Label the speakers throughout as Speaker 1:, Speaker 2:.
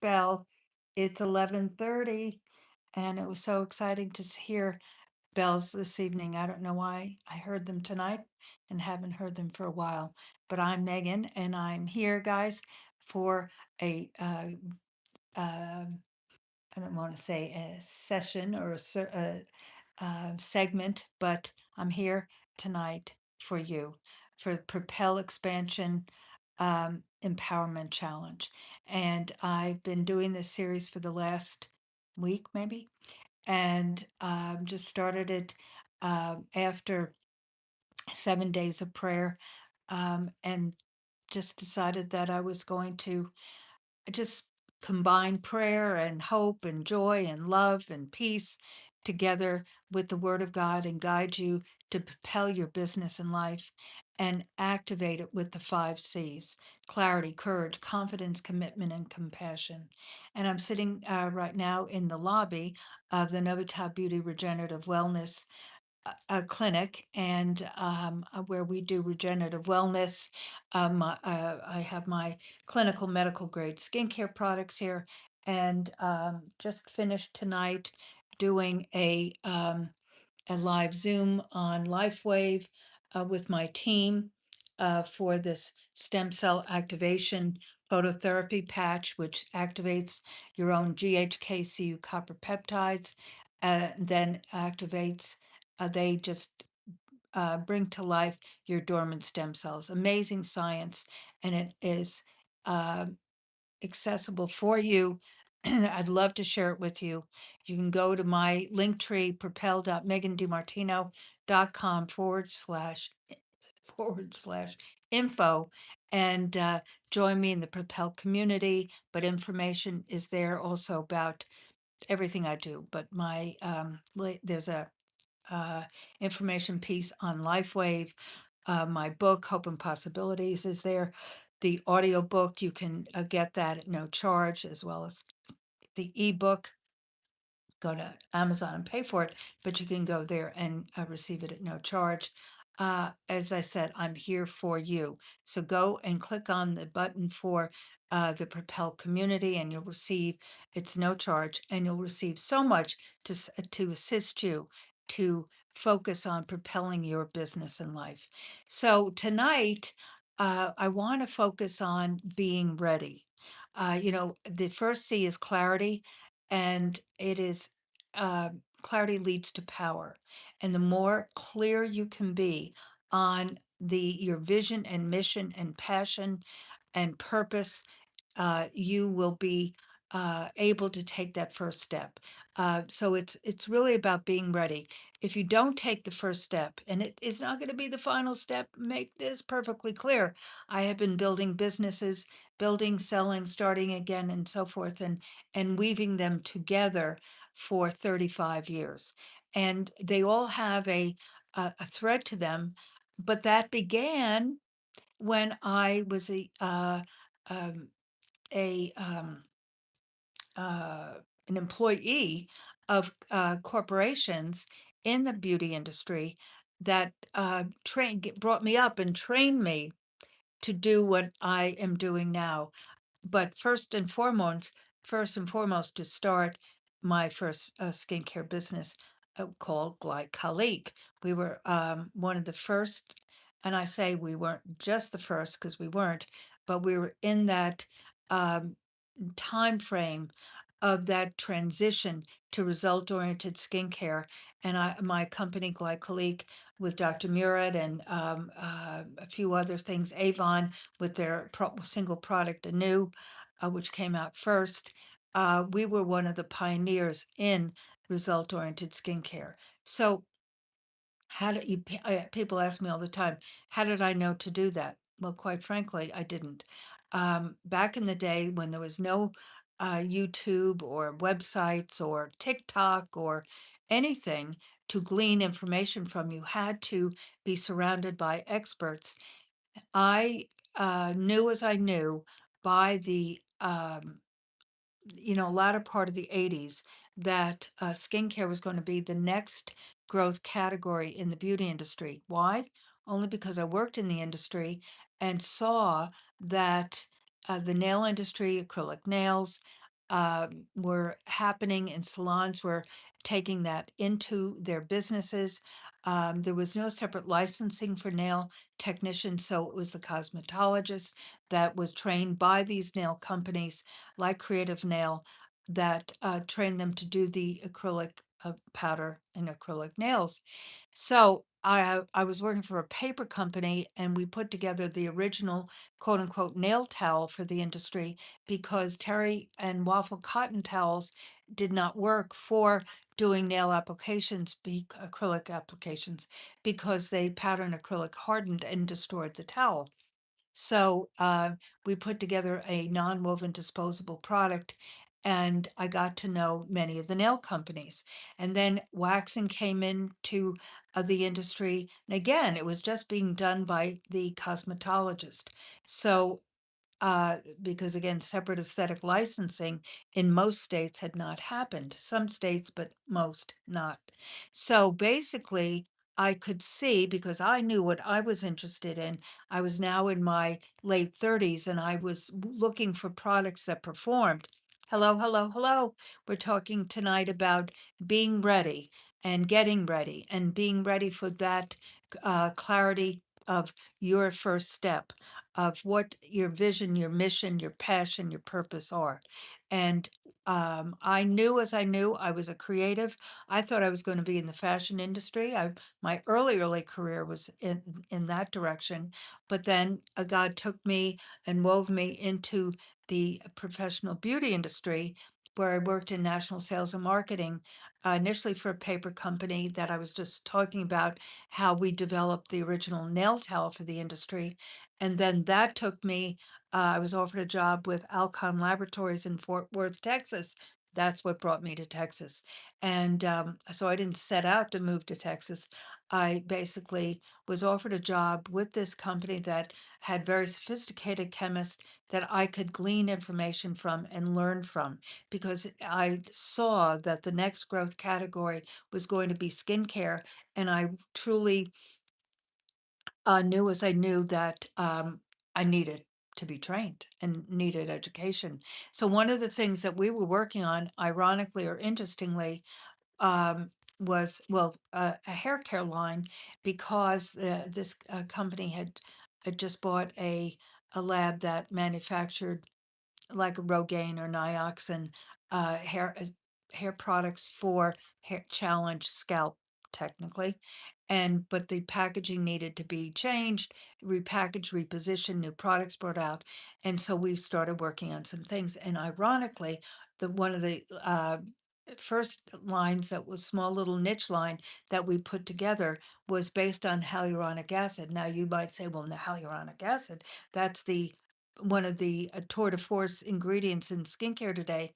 Speaker 1: Bell. It's 11:30, and it was so exciting to hear bells this evening. I don't know why I heard them tonight and haven't heard them for a while. But I'm Megan, and I'm here, guys, for a I don't want to say a session or segment, but I'm here tonight for you for Propel Expansion Empowerment Challenge. And I've been doing this series for the last week, maybe, and just started it after 7 days of prayer, and just decided that I was going to just combine prayer and hope and joy and love and peace together with the Word of God and guide you to propel your business and life and activate it with the 5 C's: clarity, courage, confidence, commitment, and compassion. And I'm sitting right now in the lobby of the Novitab Beauty Regenerative Wellness a clinic, and where we do regenerative wellness. I have my clinical medical grade skincare products here, and just finished tonight doing a live Zoom on LifeWave with my team for this stem cell activation phototherapy patch, which activates your own GHKCU copper peptides, then activates, they just bring to life your dormant stem cells. Amazing science, and it is uh, accessible for you. I'd love to share it with you. You can go to my link tree, propel.megandimartino.com // info, and join me in the Propel community. But information is there also about everything I do. But there's a uh, information piece on LifeWave. My book, Hope and Possibilities, is there. The audio book, you can get that at no charge, as well as the ebook. Go to Amazon and pay for it, but you can go there and receive it at no charge. As I said, I'm here for you. So go and click on the button for the Propel community, and you'll receive, it's no charge, and you'll receive so much to assist you to focus on propelling your business and life. So tonight, I want to focus on being ready. The first C is clarity, and it is clarity leads to power. And the more clear you can be on your vision and mission and passion and purpose, you will be able to take that first step. So it's really about being ready. If you don't take the first step, and it is not going to be the final step, make this perfectly clear. I have been building businesses, building, selling, starting again, and so forth, and weaving them together for 35 years, and they all have a thread to them. But that began when I was um, a uh, an employee of corporations in the beauty industry that brought me up and trained me to do what I am doing now. But first and foremost, to start my first skincare business called Glycolique. We were one of the first, and I say we weren't just the first because we weren't, but we were in that um, time frame of that transition to result-oriented skincare. And my company, Glycolique, with Dr. Murad and a few other things, Avon with their single product, Anew, which came out first. We were one of the pioneers in result-oriented skincare. So how do people ask me all the time, how did I know to do that? Well, quite frankly, I didn't. Back in the day when there was no YouTube or websites or TikTok or anything to glean information from, you had to be surrounded by experts. I knew as I knew by the latter part of the 80s that skincare was going to be the next growth category in the beauty industry. Why? Only because I worked in the industry and saw that the nail industry, acrylic nails, were happening, and salons were taking that into their businesses. There was no separate licensing for nail technicians, so it was the cosmetologist that was trained by these nail companies like Creative Nail that trained them to do the acrylic powder and acrylic nails. So I was working for a paper company, and we put together the original quote unquote nail towel for the industry because terry and waffle cotton towels did not work for doing nail applications, acrylic applications, because they pattern acrylic hardened and destroyed the towel. So we put together a non-woven disposable product, and I got to know many of the nail companies. And then waxing came into the industry. And again, it was just being done by the cosmetologist. So because again, separate aesthetic licensing in most states had not happened. Some states, but most not. So basically, I could see because I knew what I was interested in. I was now in my late 30s and I was looking for products that performed. Hello, hello, hello. We're talking tonight about being ready and getting ready and being ready for that clarity of your first step of what your vision, your mission, your passion, your purpose are. And I knew as I knew I was a creative. I thought I was going to be in the fashion industry. My early career was in that direction, but then God took me and wove me into the professional beauty industry, where I worked in national sales and marketing, initially for a paper company that I was just talking about how we developed the original nail towel for the industry. And then that took me, I was offered a job with Alcon Laboratories in Fort Worth, Texas. That's what brought me to Texas. And so I didn't set out to move to Texas. I basically was offered a job with this company that had very sophisticated chemists that I could glean information from and learn from because I saw that the next growth category was going to be skincare. And I truly knew as I knew that I needed to be trained and needed education. So one of the things that we were working on, ironically or interestingly, was well a hair care line because this company had just bought a lab that manufactured like Rogaine or Nioxin hair products for hair challenge scalp technically. And but the packaging needed to be changed, repackaged, repositioned, new products brought out. And so we started working on some things. And ironically, the one of the first lines that was small little niche line that we put together was based on hyaluronic acid. Now you might say, well, hyaluronic acid, that's the one of the tour de force ingredients in skincare today.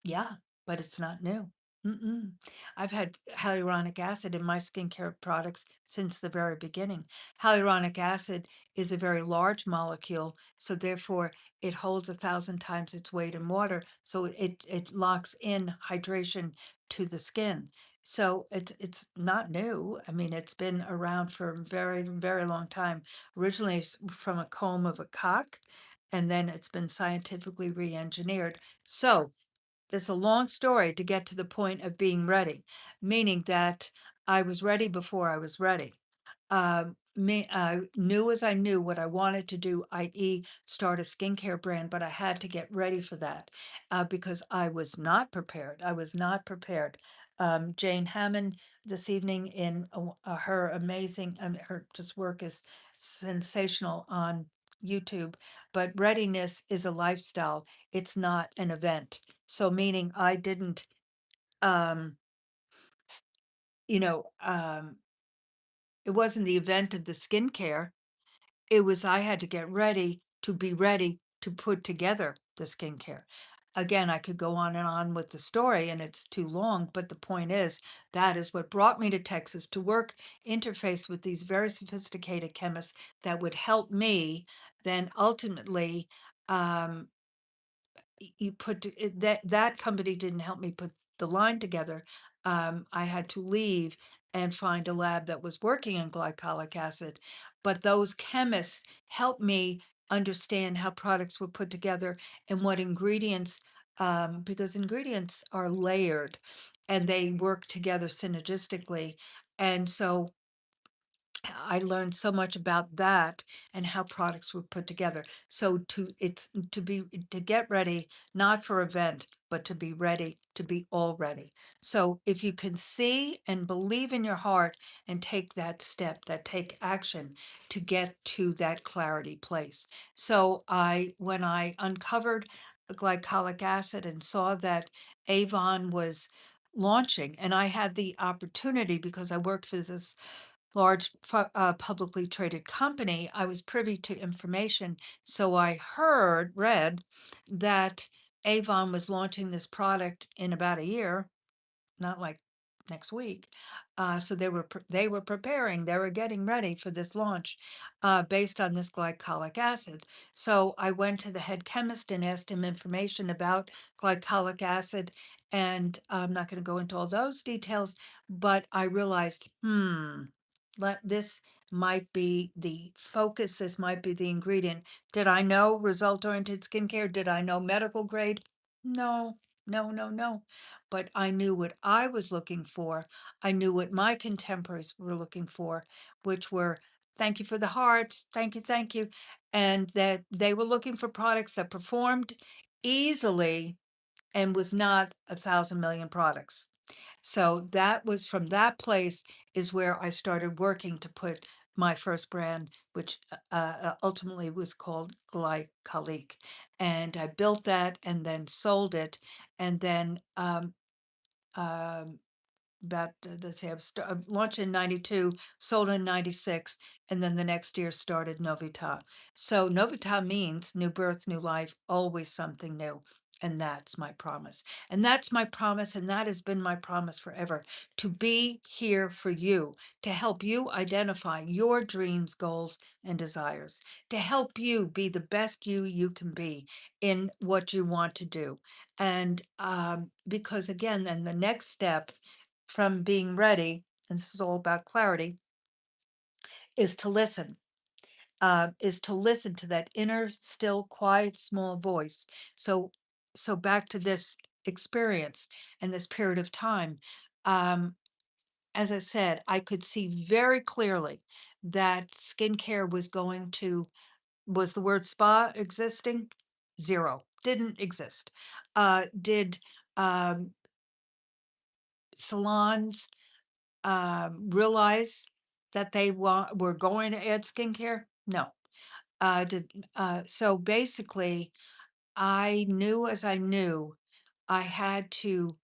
Speaker 1: Yeah, but it's not new. Mm-mm. I've had hyaluronic acid in my skincare products since the very beginning. Hyaluronic acid is a very large molecule, so therefore it holds 1,000 times its weight in water, so it locks in hydration to the skin. So it's not new. I mean, it's been around for a very, very long time. Originally from a comb of a cock, and then it's been scientifically re-engineered. So it's a long story to get to the point of being ready, meaning that I was ready before I was ready. I knew as I knew what I wanted to do, i.e., start a skincare brand, but I had to get ready for that because I was not prepared. I was not prepared. Jane Hammond this evening in her amazing, her just work is sensational on YouTube, but readiness is a lifestyle. It's not an event. So meaning I didn't, um, you know, it wasn't the event of the skincare. It was I had to get ready to be ready to put together the skincare. Again, I could go on and on with the story and it's too long, but the point is that is what brought me to Texas to work interface with these very sophisticated chemists that would help me then ultimately um, you that company didn't help me put the line together. I had to leave and find a lab that was working on glycolic acid, but those chemists helped me understand how products were put together and what ingredients because ingredients are layered and they work together synergistically. And so I learned so much about that and how products were put together. So to get ready, not for event, but to be ready, to be all ready. So if you can see and believe in your heart and take that step, that take action to get to that clarity place. So when I uncovered glycolic acid and saw that Avon was launching, and I had the opportunity because I worked for this publicly traded company, I was privy to information. So I read that Avon was launching this product in about a year, not like next week. So they were preparing, they were getting ready for this launch based on this glycolic acid. So I went to the head chemist and asked him information about glycolic acid. And I'm not going to go into all those details, but I realized, this might be the focus, this might be the ingredient. Did I know result oriented skincare? Did I know medical grade? No, no, no, no. But I knew what I was looking for. I knew what my contemporaries were looking for, which were thank you for the hearts, thank you. And that they were looking for products that performed easily and was not 1,000 million products. So that was from that place is where I started working to put my first brand, which ultimately was called Glycolique. And I built that and then sold it. And then um, about let's say I launched in 92, sold in 96, and then the next year started Novita. So Novita means new birth, new life, always something new. And that's my promise. And that's my promise. And that has been my promise forever to be here for you, to help you identify your dreams, goals, and desires, to help you be the best you can be in what you want to do. And because again, then the next step from being ready, and this is all about clarity, is to listen. Is to listen to that inner, still, quiet, small voice. So, so back to this experience and this period of time. Um, as I said, I could see very clearly that skincare was the word spa existing? Zero. Didn't exist. Did salons realize that were going to add skincare? No. So basically, I knew as I knew I had to,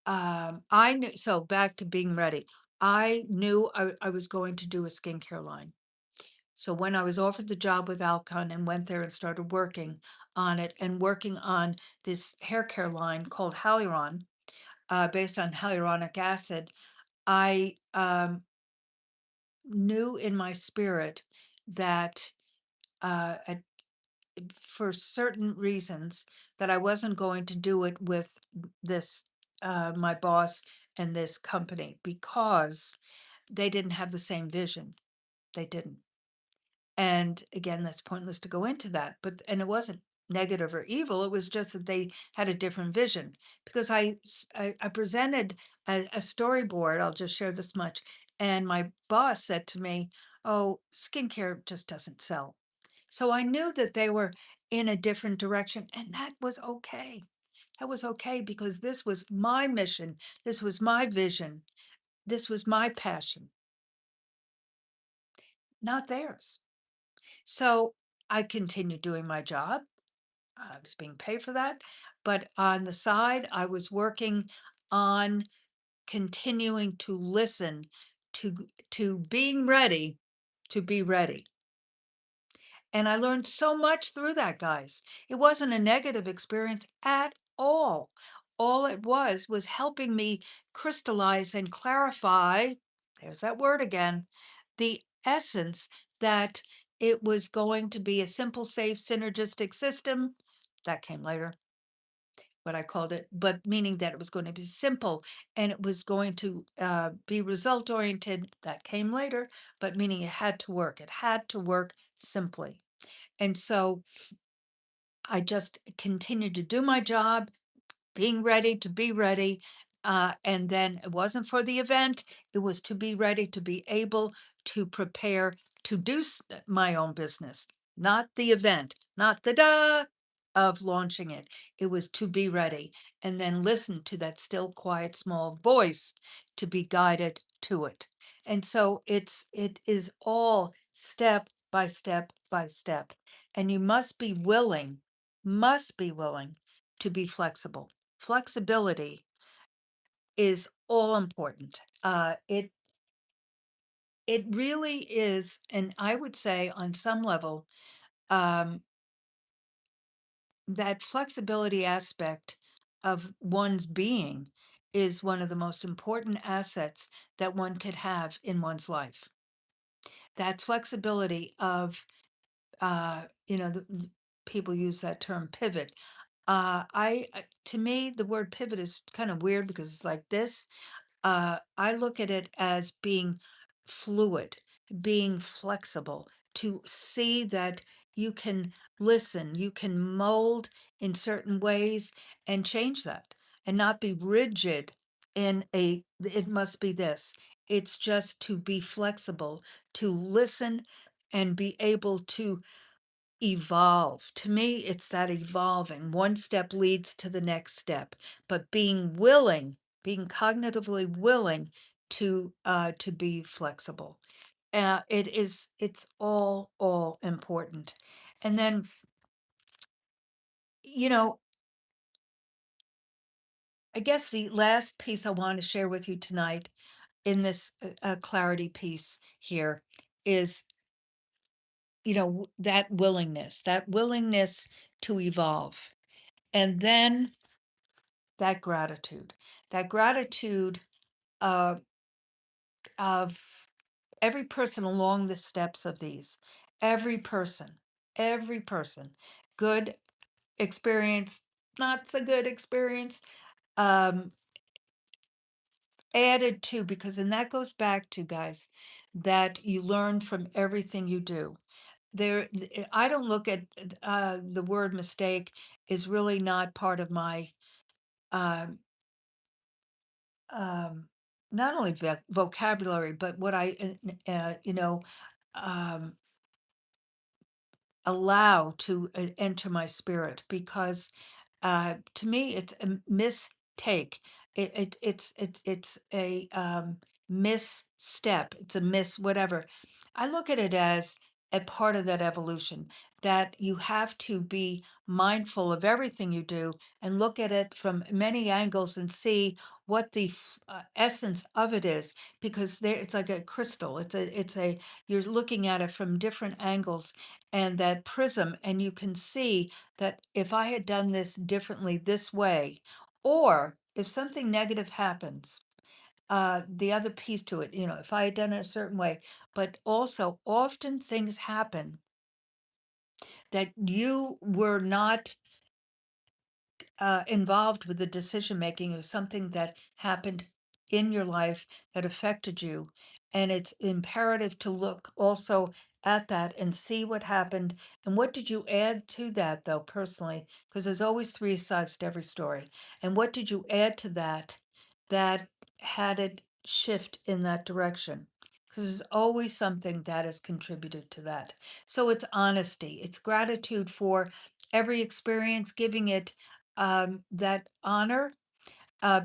Speaker 1: I knew, so back to being ready. I knew I was going to do a skincare line. So when I was offered the job with Alcon and went there and started working on it and working on this hair care line called Hyaluron, based on hyaluronic acid, I knew in my spirit that at, for certain reasons that I wasn't going to do it with this my boss and this company because they didn't have the same vision. They didn't. And again, that's pointless to go into that. But and it wasn't negative or evil. It was just that they had a different vision. Because I presented a storyboard. I'll just share this much. And my boss said to me, "Oh, skincare just doesn't sell." So I knew that they were in a different direction, and that was okay. That was okay because this was my mission. This was my vision. This was my passion, not theirs. So I continued doing my job. I was being paid for that. But on the side, I was working on continuing to listen to being ready to be ready. And I learned so much through that, guys. It wasn't a negative experience at all. All it was helping me crystallize and clarify, there's that word again, the essence that it was going to be a simple, safe, synergistic system. That came later, what I called it, but meaning that it was going to be simple and it was going to be result oriented. That came later, but meaning it had to work. It had to work simply. And so I just continued to do my job, being ready to be ready. And then it wasn't for the event, it was to be ready to be able to prepare to do my own business, not the event, not the da of launching it. It was to be ready and then listen to that still, quiet, small voice to be guided to it. And so it is all step by step by step. And you must be willing to be flexible. Flexibility is all important. It really is, and I would say on some level, um, that flexibility aspect of one's being is one of the most important assets that one could have in one's life. That flexibility of, people use that term pivot. To me, the word pivot is kind of weird because it's like this. I look at it as being fluid, being flexible, to see that you can listen, you can mold in certain ways and change that and not be rigid it must be this. It's just to be flexible, to listen and be able to evolve. To me, it's that evolving. One step leads to the next step, but being cognitively willing to be flexible. It's all important. And then, you know, I guess the last piece I want to share with you tonight in this clarity piece here is, that willingness to evolve. And then that gratitude uh, of every person along the steps of these, every person, every person, good experience, not so good experience, um, added to, because and that goes back to, guys, that you learn from everything you do. I don't look at the word mistake is really not part of my um, um, not only vocabulary, but what um, allow to enter my spirit, because to me it's a mistake. It's a misstep. It's a miss whatever. I look at it as a part of that evolution, that you have to be mindful of everything you do and look at it from many angles and see what the essence of it is, because there it's like a crystal. It's a you're looking at it from different angles and that prism, and you can see that if I had done this differently this way, or if something negative happens, the other piece to it, if I had done it a certain way, but also often things happen that you were not involved with the decision making. It was something that happened in your life that affected you. And it's imperative to look also at that and see what happened. And what did you add to that, though, personally? Because there's always three sides to every story. And what did you add to that that had it shift in that direction? Because there's always something that has contributed to that. So it's honesty, it's gratitude for every experience, giving it that honor,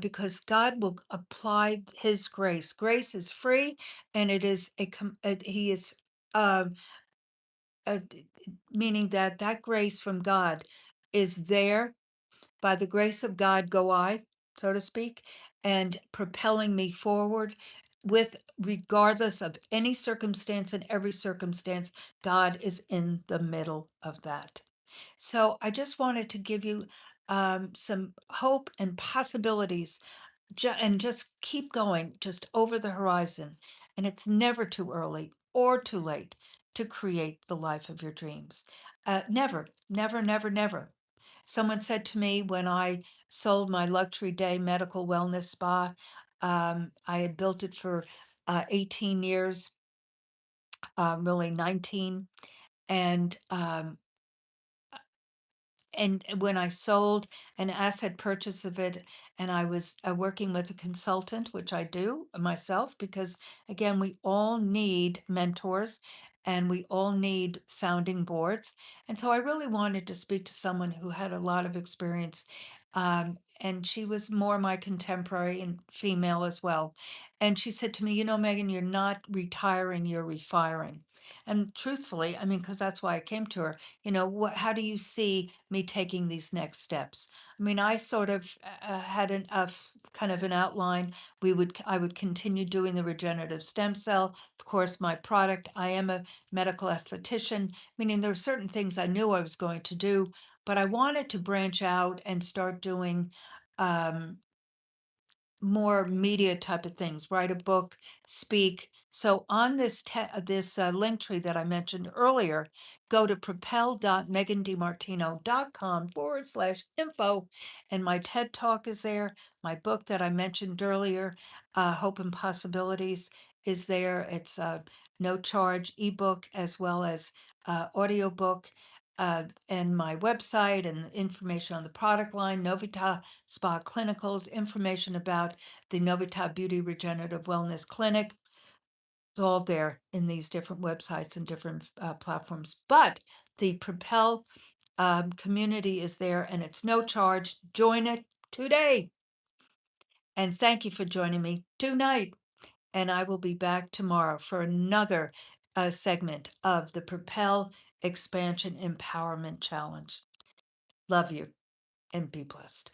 Speaker 1: because God will apply His grace. Grace is free, and it is He is um, meaning that that grace from God is there. By the grace of God, go I, so to speak, and propelling me forward. With regardless of any circumstance and every circumstance, God is in the middle of that. So I just wanted to give you some hope and possibilities, and just keep going, just over the horizon. And it's never too early or too late to create the life of your dreams. Never, never, never, never. Someone said to me when I sold my luxury day medical wellness spa, I had built it for 18 years, really 19. And and when I sold an asset purchase of it, and I was working with a consultant, which I do myself, because again, we all need mentors and we all need sounding boards. And so I really wanted to speak to someone who had a lot of experience. And she was more my contemporary and female as well. And she said to me, Megan, you're not retiring, you're refiring. And truthfully, I mean, because that's why I came to her, how do you see me taking these next steps? I mean, I sort of had kind of an outline. I would continue doing the regenerative stem cell. Of course, my product, I am a medical esthetician, meaning there are certain things I knew I was going to do, but I wanted to branch out and start doing um, more media type of things, write a book, speak. So on this link tree that I mentioned earlier, go to propel.megandimartino.com/info, and my TED Talk is there. My book that I mentioned earlier, Hope and Possibilities, is there. It's a no charge ebook as well as audiobook. And my website and information on the product line, Novita Spa Clinicals, information about the Novita Beauty Regenerative Wellness Clinic. It's all there in these different websites and different platforms. But the Propel community is there and it's no charge. Join it today. And thank you for joining me tonight. And I will be back tomorrow for another segment of the Propel Expansion Empowerment Challenge. Love you and be blessed.